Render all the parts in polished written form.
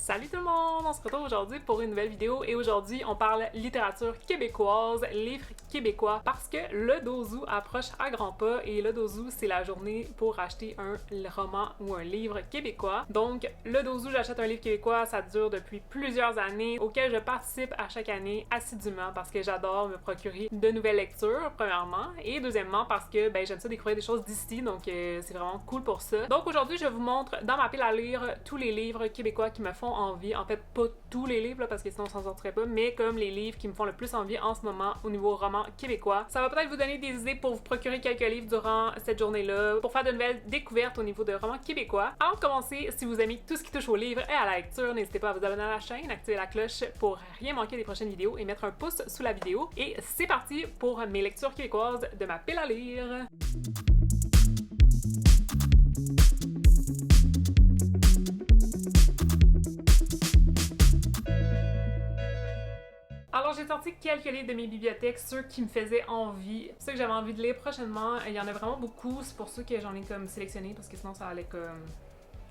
Salut tout le monde! On se retrouve aujourd'hui pour une nouvelle vidéo et aujourd'hui on parle littérature québécoise, livres québécois parce que le 12 août approche à grands pas et le 12 août c'est la journée pour acheter un roman ou un livre québécois. Donc le 12 août j'achète un livre québécois, ça dure depuis plusieurs années auquel je participe à chaque année assidûment parce que j'adore me procurer de nouvelles lectures premièrement et deuxièmement parce que j'aime ça découvrir des choses d'ici donc c'est vraiment cool pour ça. Donc aujourd'hui je vous montre dans ma pile à lire tous les livres québécois qui me font envie. En fait, pas tous les livres, là, parce que sinon on s'en sortirait pas, mais comme les livres qui me font le plus envie en ce moment au niveau roman québécois. Ça va peut-être vous donner des idées pour vous procurer quelques livres durant cette journée-là, pour faire de nouvelles découvertes au niveau de romans québécois. Avant de commencer, si vous aimez tout ce qui touche aux livres et à la lecture, n'hésitez pas à vous abonner à la chaîne, activer la cloche pour rien manquer des prochaines vidéos et mettre un pouce sous la vidéo. Et c'est parti pour mes lectures québécoises de ma pile à lire. Alors j'ai sorti quelques livres de mes bibliothèques, ceux qui me faisaient envie, ceux que j'avais envie de lire prochainement. Il y en a vraiment beaucoup, c'est pour ça que j'en ai comme sélectionné parce que sinon ça allait comme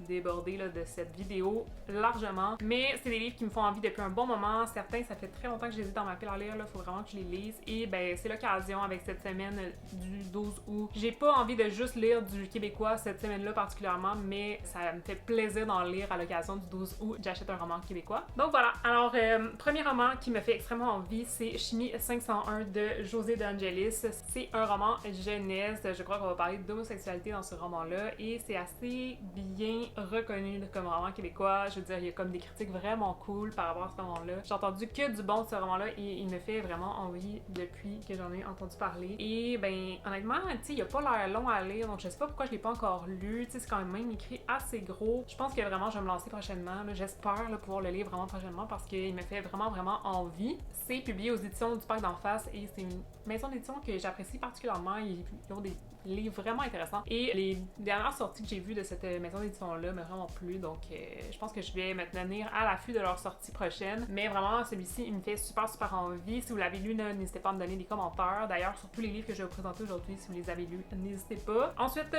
déborder là, de cette vidéo largement. Mais c'est des livres qui me font envie depuis un bon moment. Certains, ça fait très longtemps que je les ai dans ma pile à lire, il faut vraiment que je les lise. Et c'est l'occasion avec cette semaine du 12 août. J'ai pas envie de juste lire du québécois cette semaine-là particulièrement, mais ça me fait plaisir d'en lire à l'occasion du 12 août. J'achète un roman québécois. Donc voilà. Alors, premier roman qui me fait extrêmement envie, c'est Chimie 501 de José de Angelis. C'est un roman jeunesse. Je crois qu'on va parler d'homosexualité dans ce roman-là et c'est assez bien reconnu comme roman québécois. Je veux dire, il y a comme des critiques vraiment cool par rapport à ce roman-là. J'ai entendu que du bon de ce roman-là et il me fait vraiment envie depuis que j'en ai entendu parler. Et honnêtement, tu sais, il a pas l'air long à lire, donc je sais pas pourquoi je l'ai pas encore lu. Tu sais, c'est quand même écrit assez gros. Je pense que vraiment je vais me lancer prochainement. J'espère pouvoir le lire vraiment prochainement parce qu'il me fait vraiment envie. C'est publié aux éditions du Parc d'en face et c'est une maison d'édition que j'apprécie particulièrement. Ils ont des livres vraiment intéressants. Et les dernières sorties que j'ai vues de cette maison d'édition-là me vraiment plu, donc je pense que je vais me tenir à l'affût de leur sortie prochaine. Mais vraiment, celui-ci, il me fait super envie. Si vous l'avez lu, n'hésitez pas à me donner des commentaires. D'ailleurs, sur tous les livres que je vais vous présenter aujourd'hui, si vous les avez lus, n'hésitez pas. Ensuite,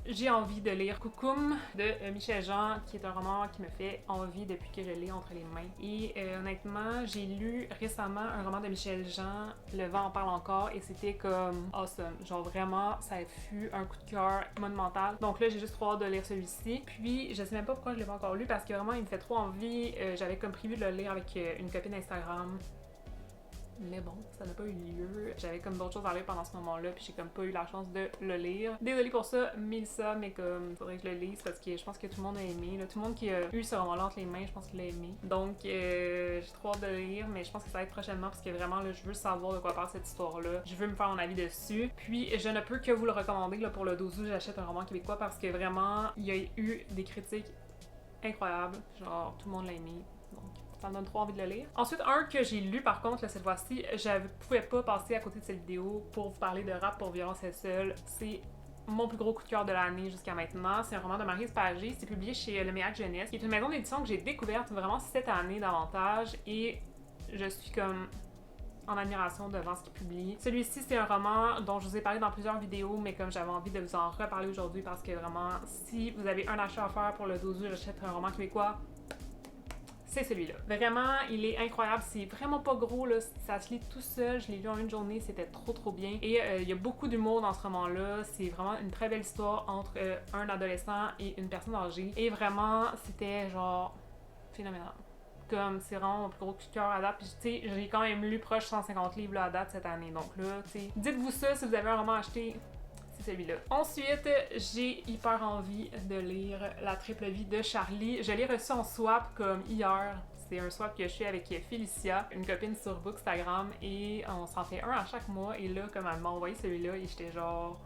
j'ai envie de lire Coucoum de Michel Jean, qui est un roman qui me fait envie depuis que je l'ai entre les mains. Et honnêtement, j'ai lu récemment un roman de Michel Jean, Le vent en parle encore, et c'était comme awesome. Genre vraiment, ça fut un coup de cœur monumental. Donc là, j'ai juste trop hâte de lire celui-ci. Puis, je sais même pas pourquoi je l'ai pas encore lu, parce que vraiment, il me fait trop envie. J'avais comme prévu de le lire avec une copine Instagram. Mais bon, ça n'a pas eu lieu. J'avais comme d'autres choses à lire pendant ce moment-là, puis j'ai comme pas eu la chance de le lire. Désolée pour ça, Mélissa, mais comme faudrait que je le lise parce que je pense que tout le monde a aimé. Là. Tout le monde qui a eu ce roman-là entre les mains, je pense qu'il l'a aimé. Donc j'ai trop hâte de le lire, mais je pense que ça va être prochainement parce que vraiment là, je veux savoir de quoi parle cette histoire-là. Je veux me faire mon avis dessus. Puis je ne peux que vous le recommander là, pour le 12 août, j'achète un roman québécois parce que vraiment, il y a eu des critiques incroyables. Genre, tout le monde l'a aimé. Donc ça me donne trop envie de le lire. Ensuite, un que j'ai lu par contre, là, cette fois-ci, je pouvais pas passer à côté de cette vidéo pour vous parler de Rap pour violence seule. C'est mon plus gros coup de cœur de l'année jusqu'à maintenant. C'est un roman de Maryse Pagé. C'est publié chez Le Méac Jeunesse, qui est une maison d'édition que j'ai découverte vraiment cette année davantage et je suis comme en admiration devant ce qu'il publie. Celui-ci, c'est un roman dont je vous ai parlé dans plusieurs vidéos, mais comme j'avais envie de vous en reparler aujourd'hui parce que vraiment, si vous avez un achat à faire pour le 12 août, j'achète un roman québécois. C'est celui-là. Vraiment, il est incroyable. C'est vraiment pas gros, là. Ça se lit tout seul. Je l'ai lu en une journée. C'était trop bien. Et il y a beaucoup d'humour dans ce roman-là. C'est vraiment une très belle histoire entre un adolescent et une personne âgée. Et vraiment, c'était genre phénoménal. Comme c'est vraiment mon plus gros coup de cœur à date. Puis tu sais, j'ai quand même lu proche 150 livres là, à date cette année. Donc là, tu sais, dites-vous ça si vous avez un roman à acheter. Celui-là. Ensuite, j'ai hyper envie de lire La triple vie de Charlie. Je l'ai reçu en swap comme hier. C'est un swap que je fais avec Félicia, une copine sur Bookstagram, et on s'en fait un à chaque mois. Et là, comme elle m'a envoyé celui-là, et j'étais genre...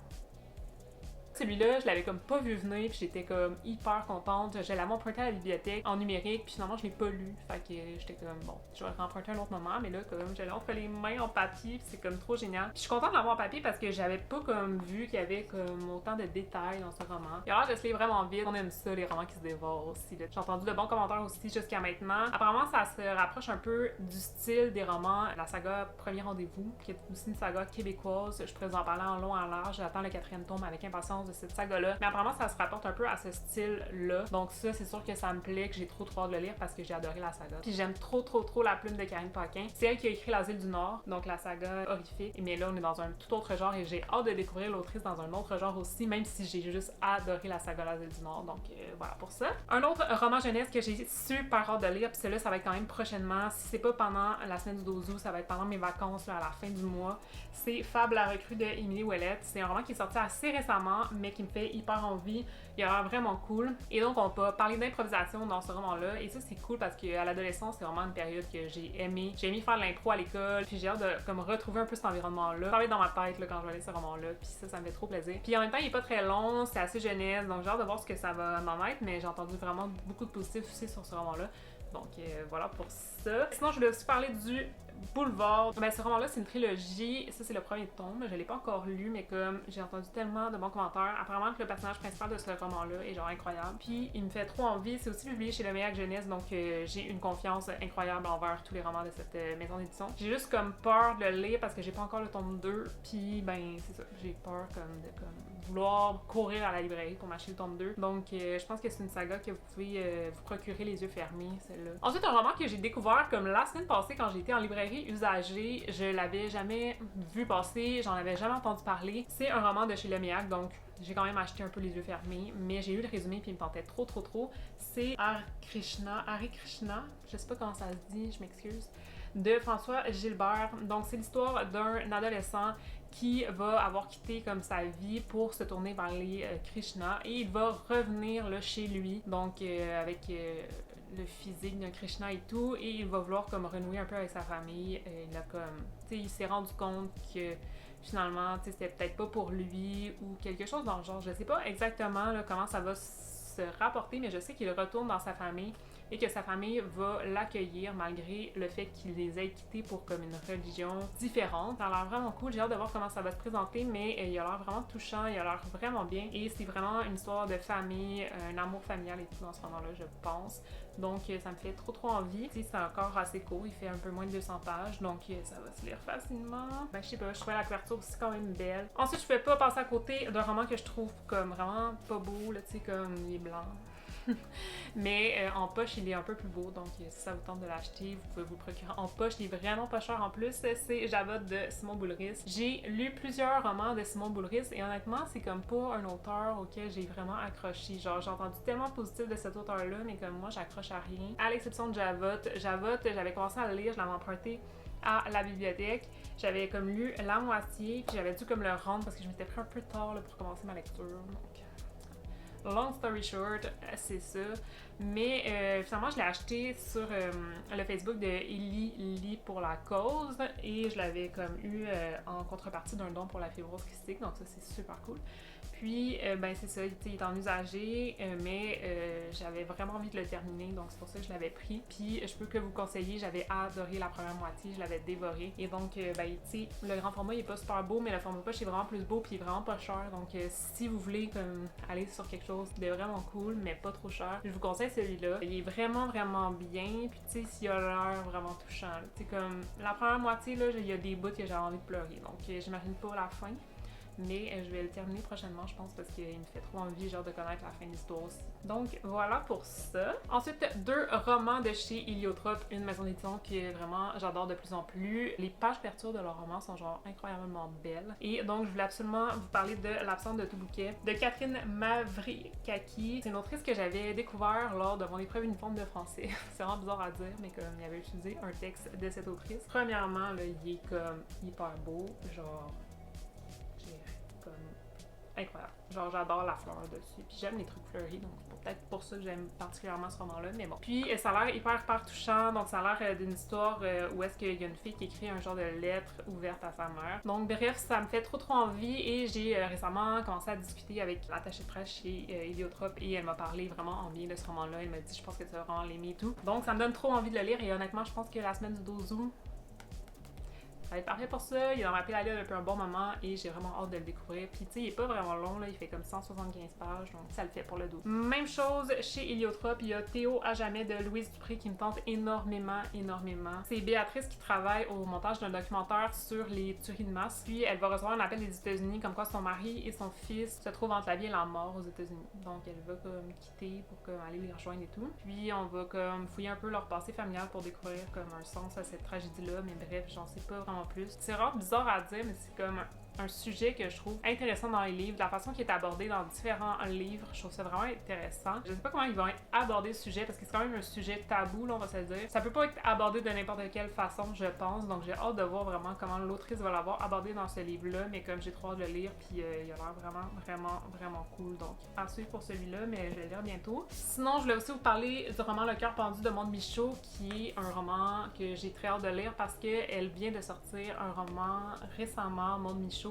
Celui-là, je l'avais comme pas vu venir, puis j'étais comme hyper contente. Je l'avais emprunté à la bibliothèque en numérique, puis finalement je l'ai pas lu. Fait que j'étais comme bon, je vais le remprunter un autre moment, mais là comme je l'ai entre les mains en papier, puis c'est comme trop génial. Puis je suis contente de l'avoir en papier parce que j'avais pas comme vu qu'il y avait comme autant de détails dans ce roman. Et alors je se lit vraiment vite. On aime ça, les romans qui se dévorent aussi. J'ai entendu de bons commentaires aussi jusqu'à maintenant. Apparemment, ça se rapproche un peu du style des romans, la saga Premier Rendez-vous, qui est aussi une saga québécoise. Je pourrais vous en parler en long, en large. J'attends le 4e tome avec impatience de cette saga-là. Mais apparemment, ça se rapporte un peu à ce style-là. Donc ça, c'est sûr que ça me plaît, que j'ai trop hâte de le lire parce que j'ai adoré la saga. Puis j'aime trop la plume de Karine Paquin. C'est elle qui a écrit L'Asile du Nord, donc la saga horrifique. Mais là, on est dans un tout autre genre et j'ai hâte de découvrir l'autrice dans un autre genre aussi, même si j'ai juste adoré la saga L'Asile du Nord. Donc voilà pour ça. Un autre roman jeunesse que j'ai super hâte de lire, puis celui-là, ça va être quand même prochainement. Si c'est pas pendant la semaine du 12 août, ça va être pendant mes vacances là, à la fin du mois. C'est Fable la recrue de Émilie Ouellette. C'est un roman qui est sorti assez récemment, mais qui me fait hyper envie. Il a l'air vraiment cool. Et donc, on va parler d'improvisation dans ce roman-là. Et ça, c'est cool parce qu'à l'adolescence, c'est vraiment une période que j'ai aimé. J'ai aimé faire de l'impro à l'école. Puis j'ai hâte de comme, retrouver un peu cet environnement-là. Ça va être dans ma tête là, quand je vais lire ce roman-là. Puis ça me fait trop plaisir. Puis en même temps, il est pas très long. C'est assez jeunesse. Donc j'ai hâte de voir ce que ça va m'en être. Mais j'ai entendu vraiment beaucoup de positifs aussi sur ce roman-là. Donc voilà pour ça. Sinon, je voulais aussi parler du Boulevard. Ben, ce roman-là, c'est une trilogie. Ça, c'est le premier tome. Je l'ai pas encore lu, mais comme j'ai entendu tellement de bons commentaires, apparemment que le personnage principal de ce roman-là est genre incroyable. Puis, il me fait trop envie. C'est aussi publié chez Le Méac Jeunesse, donc j'ai une confiance incroyable envers tous les romans de cette maison d'édition. J'ai juste comme peur de le lire parce que j'ai pas encore le tome 2. Puis, ben, c'est ça. J'ai peur comme de vouloir courir à la librairie pour m'acheter le tome 2. Donc, je pense que c'est une saga que vous pouvez vous procurer les yeux fermés, celle-là. Ensuite, un roman que j'ai découvert comme la semaine passée quand j'étais en librairie usagée. Je l'avais jamais vu passer, j'en avais jamais entendu parler. C'est un roman de chez Le Méac, donc j'ai quand même acheté un peu les yeux fermés, mais j'ai eu le résumé puis il me tentait trop. C'est Hare Krishna, je sais pas comment ça se dit, je m'excuse, de François Gilbert. Donc c'est l'histoire d'un adolescent qui va avoir quitté comme sa vie pour se tourner vers les Krishna et il va revenir là, chez lui, donc avec le physique d'un Krishna et tout, et il va vouloir comme renouer un peu avec sa famille. Il a comme, tu sais, il s'est rendu compte que finalement, tu sais, c'était peut-être pas pour lui ou quelque chose dans le genre. Je sais pas exactement là, comment ça va se rapporter, mais je sais qu'il retourne dans sa famille et que sa famille va l'accueillir malgré le fait qu'il les ait quittés pour comme une religion différente. Ça a l'air vraiment cool, j'ai hâte de voir comment ça va se présenter, mais il a l'air vraiment touchant, il a l'air vraiment bien et c'est vraiment une histoire de famille, un amour familial et tout dans ce moment-là, je pense. Donc ça me fait trop envie. C'est encore assez court, il fait un peu moins de 200 pages, donc ça va se lire facilement. Ben je sais pas, je trouvais la couverture aussi quand même belle. Ensuite, je pouvais pas passer à côté d'un roman que je trouve comme vraiment pas beau, là, tu sais, comme il est blanc. Mais en poche, il est un peu plus beau, donc si ça vous tente de l'acheter, vous pouvez vous procurer en poche. Il est vraiment pas cher en plus. C'est Javotte de Simon Boulris. J'ai lu plusieurs romans de Simon Boulris et honnêtement, c'est comme pas un auteur auquel j'ai vraiment accroché. Genre, j'ai entendu tellement positif de cet auteur-là, mais comme moi, j'accroche à rien. À l'exception de Javotte. Javotte, j'avais commencé à le lire, je l'avais emprunté à la bibliothèque. J'avais comme lu la moitié, puis j'avais dû comme le rendre parce que je m'étais pris un peu tard là, pour commencer ma lecture. Donc long story short, c'est ça. Mais finalement, je l'ai acheté sur le Facebook de Ellie lit pour la cause et je l'avais comme eu en contrepartie d'un don pour la fibrose kystique, donc ça c'est super cool. Puis, ben c'est ça, il est en usager, mais j'avais vraiment envie de le terminer, donc c'est pour ça que je l'avais pris. Puis, je peux que vous conseiller, j'avais adoré la première moitié, je l'avais dévoré. Et donc, ben, tu sais, le grand format, il est pas super beau, mais le format poche est vraiment plus beau, puis il est vraiment pas cher. Donc, si vous voulez comme aller sur quelque chose de vraiment cool, mais pas trop cher, je vous conseille celui-là. Il est vraiment bien, puis tu sais, s'il a l'air vraiment touchant. Tu sais, comme la première moitié, là, il y a des bouts que j'avais envie de pleurer, donc j'imagine pas la fin. Mais je vais le terminer prochainement, je pense, parce qu'il me fait trop envie, genre, de connaître la fin de l'histoire aussi. Donc, voilà pour ça. Ensuite, 2 romans de chez Héliotrope, une maison d'édition que vraiment j'adore de plus en plus. Les pages couverture de leurs romans sont, genre, incroyablement belles. Et donc, je voulais absolument vous parler de L'absence de tout bouquet, de Catherine Mavrikaki. C'est une autrice que j'avais découvert lors de mon épreuve uniforme de français. C'est vraiment bizarre à dire, mais comme il avait utilisé un texte de cette autrice. Premièrement, là, il est comme hyper beau, genre incroyable. Genre, j'adore la fleur dessus. Puis j'aime les trucs fleuris, donc c'est peut-être pour ça que j'aime particulièrement ce roman-là, mais bon. Puis ça a l'air hyper touchant, donc ça a l'air d'une histoire où est-ce qu'il y a une fille qui écrit un genre de lettre ouverte à sa mère. Donc bref, ça me fait trop envie et j'ai récemment commencé à discuter avec l'attachée de presse chez Héliotrope et elle m'a parlé vraiment en bien de ce roman-là. Elle m'a dit, je pense que tu vas vraiment l'aimer et tout. Donc ça me donne trop envie de le lire et honnêtement, je pense que la semaine du 12 août, Ça va être parfait pour ça. Il est dans ma pile à lire depuis un bon moment et j'ai vraiment hâte de le découvrir. Puis tu sais, il est pas vraiment long, là, il fait comme 175 pages, donc ça le fait pour le dos. Même chose chez Héliotrope, il y a Théo à jamais de Louise Dupré qui me tente énormément. C'est Béatrice qui travaille au montage d'un documentaire sur les tueries de masse. Puis elle va recevoir un appel des États-Unis comme quoi son mari et son fils se trouvent entre la vie et la mort aux États-Unis. Donc elle va comme quitter pour comme aller les rejoindre et tout. Puis on va comme fouiller un peu leur passé familial pour découvrir comme un sens à cette tragédie-là. Mais bref, j'en sais pas vraiment plus. C'est vraiment bizarre à dire, mais c'est comme un sujet que je trouve intéressant dans les livres, la façon qui est abordée dans différents livres, je trouve ça vraiment intéressant. Je sais pas comment ils vont aborder le sujet parce que c'est quand même un sujet tabou, là, on va se le dire. Ça peut pas être abordé de n'importe quelle façon, je pense, donc j'ai hâte de voir vraiment comment l'autrice va l'avoir abordé dans ce livre-là, mais comme j'ai trop hâte de le lire, puis il a l'air vraiment cool, donc à suivre pour celui-là, mais je vais le lire bientôt. Sinon, je voulais aussi vous parler du roman Le cœur pendu de Maude Michaud, qui est un roman que j'ai très hâte de lire parce qu'elle vient de sortir un roman récemment, Maude Michaud,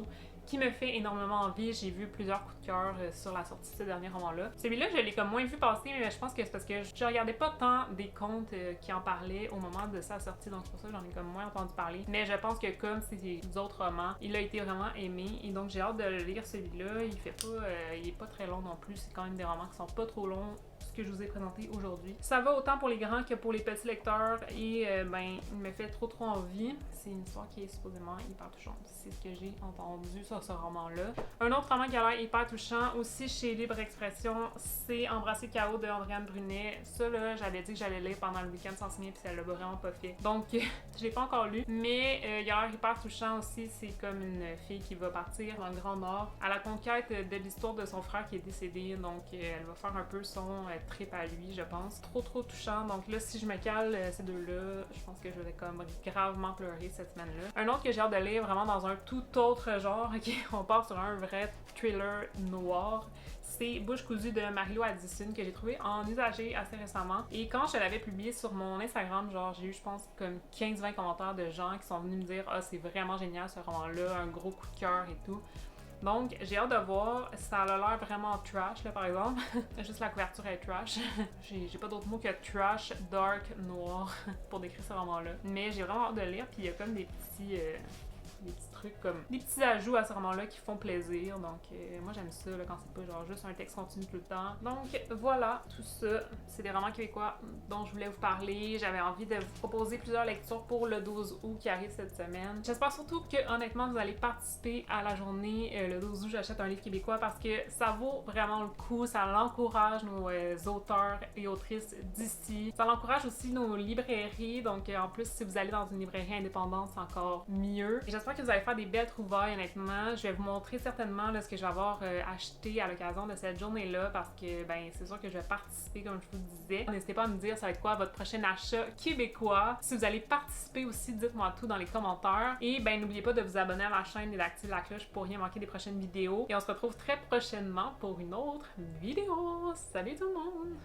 qui me fait énormément envie. J'ai vu plusieurs coups de cœur sur la sortie de ce dernier roman-là. Celui-là, je l'ai comme moins vu passer, mais je pense que c'est parce que je regardais pas tant des comptes qui en parlaient au moment de sa sortie, donc c'est pour ça que j'en ai comme moins entendu parler. Mais je pense que comme c'est des autres romans, il a été vraiment aimé, et donc j'ai hâte de le lire celui-là. Il est pas très long non plus, c'est quand même des romans qui sont pas trop longs, ce que je vous ai présenté aujourd'hui. Ça va autant pour les grands que pour les petits lecteurs, et ben, il me fait trop envie. C'est une histoire qui est supposément hyper touchante. C'est ce que j'ai entendu sur ce roman-là. Un autre roman qui a l'air hyper touchant, aussi chez Libre Expression, c'est Embrasser Chaos de Andréane Brunet. Ça, là, j'avais dit que j'allais lire pendant le week-end sans signer, puis ça l'a vraiment pas fait. Donc, je l'ai pas encore lu, mais il a l'air hyper touchant aussi. C'est comme une fille qui va partir dans le Grand Nord à la conquête de l'histoire de son frère qui est décédé. Donc, elle va faire un peu son trip à lui, je pense. Trop touchant. Donc là, si je me cale ces deux-là, je pense que je vais comme gravement pleurer cette semaine-là. Un autre que j'ai hâte de lire, vraiment dans un tout autre genre, on part sur un vrai thriller noir, c'est Bouche cousue de Marie-Lou Addison, que j'ai trouvé en usagé assez récemment. Et quand je l'avais publié sur mon Instagram, genre j'ai eu, je pense, comme 15-20 commentaires de gens qui sont venus me dire « Ah, c'est vraiment génial ce roman-là, un gros coup de cœur et tout ». Donc, j'ai hâte de voir. Ça a l'air vraiment trash, là, par exemple. Juste la couverture est trash. J'ai pas d'autre mot que trash, dark, noir pour décrire ce roman-là. Mais j'ai vraiment hâte de le lire, puis il y a comme des petits trucs comme des petits ajouts à ce roman-là qui font plaisir. Donc, moi, j'aime ça là, quand c'est pas genre juste un texte continu tout le temps. Donc, voilà, tout ça. C'est des romans québécois dont je voulais vous parler. J'avais envie de vous proposer plusieurs lectures pour le 12 août qui arrive cette semaine. J'espère surtout que, honnêtement, vous allez participer à la journée le 12 août. J'achète un livre québécois parce que ça vaut vraiment le coup. Ça l'encourage nos auteurs et autrices d'ici. Ça l'encourage aussi nos librairies. Donc, en plus, si vous allez dans une librairie indépendante, c'est encore mieux. Et j'espère que vous allez faire des belles trouvailles, honnêtement. Je vais vous montrer certainement là, ce que je vais avoir acheté à l'occasion de cette journée-là parce que, ben, c'est sûr que je vais participer, comme je vous disais. N'hésitez pas à me dire ça va être quoi votre prochain achat québécois. Si vous allez participer aussi, dites-moi tout dans les commentaires. Et ben, n'oubliez pas de vous abonner à ma chaîne et d'activer la cloche pour rien manquer des prochaines vidéos. Et on se retrouve très prochainement pour une autre vidéo. Salut tout le monde!